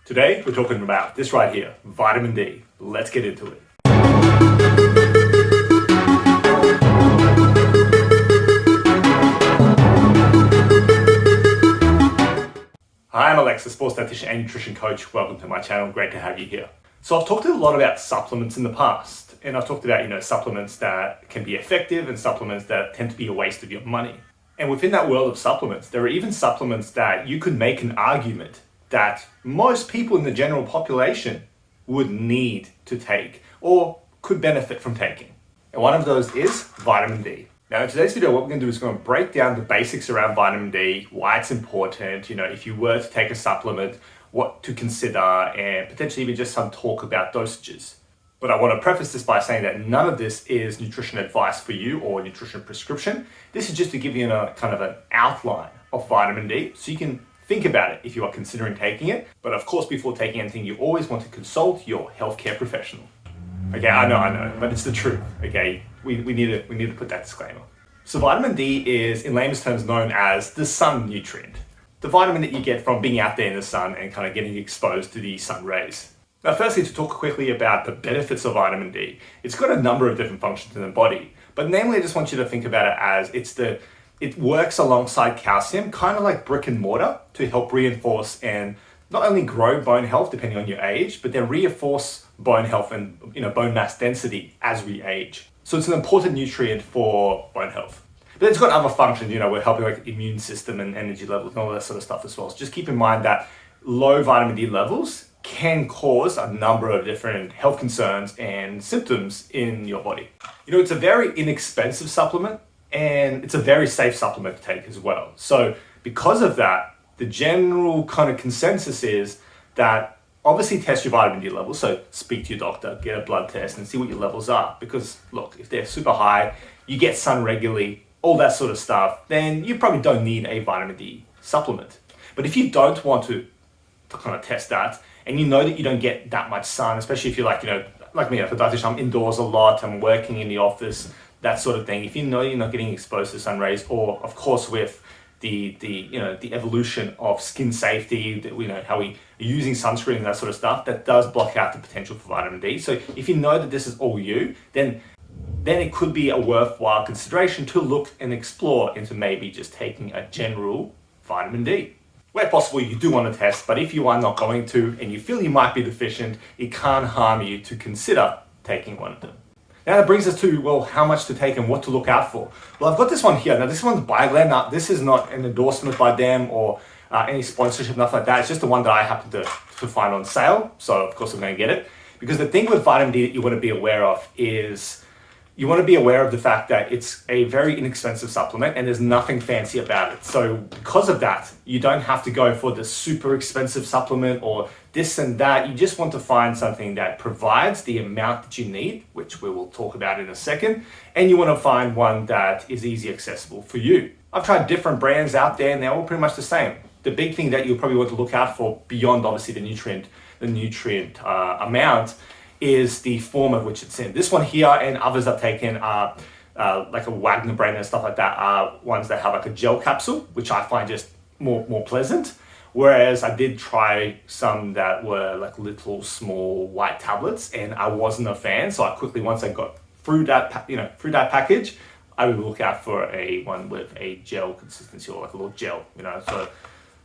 Today, we're talking about this right here, vitamin D. Let's get into it. Hi, I'm Alex, a sports dietitian and nutrition coach. Welcome to my channel. Great to have you here. So I've talked a lot about supplements in the past, and I've talked about, supplements that can be effective and supplements that tend to be a waste of your money. And within that world of supplements, there are even supplements that you could make an argument that most people in the general population would need to take or could benefit from taking. And one of those is vitamin D. Now in today's video, what we're going to do is going to break down the basics around vitamin D, why it's important, if you were to take a supplement, what to consider, and potentially even just some talk about dosages. But I want to preface this by saying that none of this is nutrition advice for you or nutrition prescription. This is just to give you a kind of an outline of vitamin D so you can think about it if you are considering taking it. But of course, before taking anything, you always want to consult your healthcare professional. Okay, I know, but it's the truth. Okay, we need to put that disclaimer. So vitamin D is, in layman's terms, known as the sun nutrient. The vitamin that you get from being out there in the sun and kind of getting exposed to the sun rays. Now, firstly, to talk quickly about the benefits of vitamin D, it's got a number of different functions in the body, but namely, I just want you to think about it as it works alongside calcium, kind of like brick and mortar, to help reinforce and not only grow bone health depending on your age, but then reinforce bone health and bone mass density as we age. So it's an important nutrient for bone health. But it's got other functions, we're helping like the immune system and energy levels and all that sort of stuff as well. So just keep in mind that low vitamin D levels can cause a number of different health concerns and symptoms in your body. It's a very inexpensive supplement and it's a very safe supplement to take as well. So because of that, the general kind of consensus is that obviously test your vitamin D levels. So speak to your doctor, get a blood test and see what your levels are. Because look, if they're super high, you get sun regularly, all that sort of stuff, then you probably don't need a vitamin D supplement. But if you don't want to kind of test that, and you know that you don't get that much sun, especially if you're like me, if a dietitian, I'm indoors a lot, I'm working in the office, that sort of thing. If you know you're not getting exposed to sun rays, or of course with the evolution of skin safety, how we are using sunscreen and that sort of stuff, that does block out the potential for vitamin D. So if you know that this is all you, then it could be a worthwhile consideration to look and explore into maybe just taking a general vitamin D. Where possible, you do want to test, but if you are not going to and you feel you might be deficient, it can't harm you to consider taking one of them. Now that brings us to, well, how much to take and what to look out for. Well, I've got this one here. Now this one's BioGlen. Now this is not an endorsement by them or any sponsorship, nothing like that. It's just the one that I happen to find on sale. So of course I'm going to get it. Because the thing with vitamin D that you want to be aware of is you want to be aware of the fact that it's a very inexpensive supplement and there's nothing fancy about it. So because of that, you don't have to go for the super expensive supplement or this and that. You just want to find something that provides the amount that you need, which we will talk about in a second. And you want to find one that is easy accessible for you. I've tried different brands out there and they're all pretty much the same. The big thing that you'll probably want to look out for beyond obviously the nutrient amount is the form of which it's in. This one here and others I've taken are like a Wagner brand and stuff like that are ones that have like a gel capsule, which I find just more pleasant. Whereas I did try some that were like little small white tablets and I wasn't a fan. So I quickly, once I got through that package, I would look out for a one with a gel consistency or like a little gel, So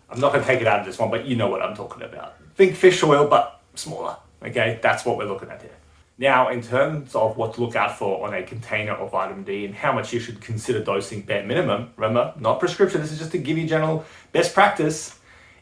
I'm not gonna take it out of this one, but you know what I'm talking about. Think fish oil, but smaller. Okay, that's what we're looking at here. Now, in terms of what to look out for on a container of vitamin D and how much you should consider dosing bare minimum, remember, not prescription, this is just to give you general best practice,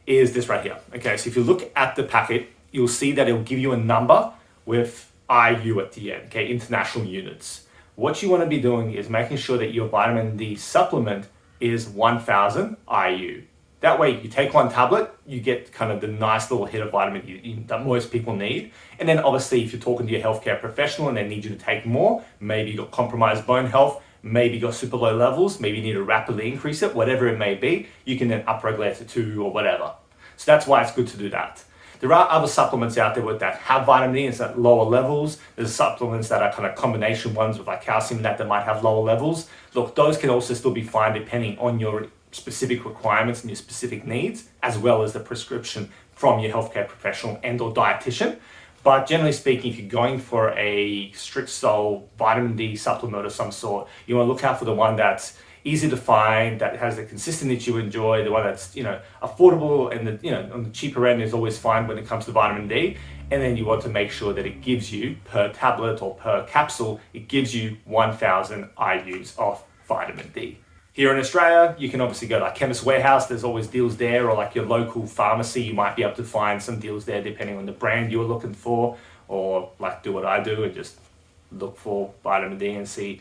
is this right here. Okay, so if you look at the packet, you'll see that it'll give you a number with IU at the end, okay, international units. What you want to be doing is making sure that your vitamin D supplement is 1000 IU. That way, you take one tablet, you get kind of the nice little hit of vitamin D that most people need. And then obviously, if you're talking to your healthcare professional and they need you to take more, maybe you've got compromised bone health, maybe you've got super low levels, maybe you need to rapidly increase it, whatever it may be, you can then upregulate it to 2 or whatever. So that's why it's good to do that. There are other supplements out there that have vitamin D, it's at lower levels. There's supplements that are kind of combination ones with like calcium that might have lower levels. Look, those can also still be fine depending on your specific requirements and your specific needs, as well as the prescription from your healthcare professional and or dietitian. But generally speaking, if you're going for a strict style vitamin D supplement of some sort, you want to look out for the one that's easy to find, that has the consistency you enjoy, the one that's, affordable, and on the cheaper end is always fine when it comes to vitamin D. And then you want to make sure that it gives you, per tablet or per capsule, it gives you 1,000 IUs of vitamin D. Here in Australia, you can obviously go to like Chemist Warehouse, there's always deals there, or like your local pharmacy, you might be able to find some deals there depending on the brand you're looking for, or like do what I do and just look for vitamin D and see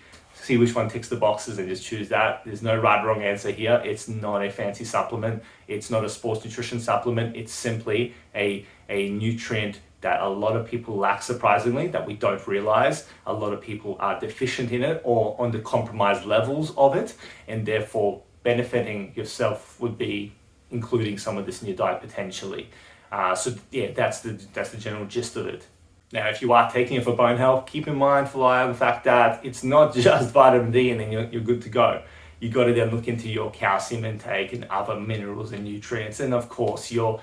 which one ticks the boxes and just choose that. There's no right or wrong answer here. It's not a fancy supplement. It's not a sports nutrition supplement. It's simply a nutrient that a lot of people lack, surprisingly, that we don't realize. A lot of people are deficient in it or on the compromised levels of it, and therefore benefiting yourself would be including some of this in your diet potentially. That's the general gist of it. Now, if you are taking it for bone health, keep in mind the fact that it's not just vitamin D and then you're good to go. You got to then look into your calcium intake and other minerals and nutrients, and of course your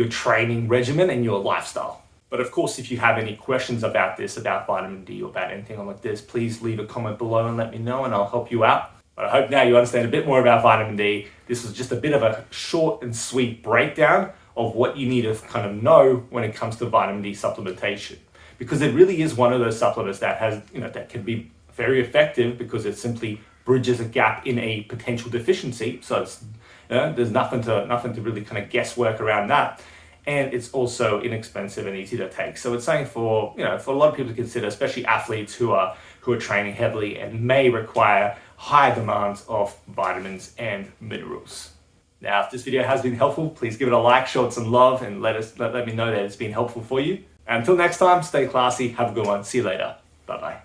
training regimen and your lifestyle. But of course, if you have any questions about this, about vitamin D or about anything like this, please leave a comment below and let me know and I'll help you out. But I hope now you understand a bit more about vitamin D. This was just a bit of a short and sweet breakdown of what you need to kind of know when it comes to vitamin D supplementation. Because it really is one of those supplements that has, that can be very effective because it simply bridges a gap in a potential deficiency. So it's, there's nothing to really kind of guesswork around that. And it's also inexpensive and easy to take. So it's something for a lot of people to consider, especially athletes who are training heavily and may require high demands of vitamins and minerals. Now, if this video has been helpful, please give it a like, show it some love, and let me know that it's been helpful for you. Until next time, stay classy, have a good one, see you later, bye-bye.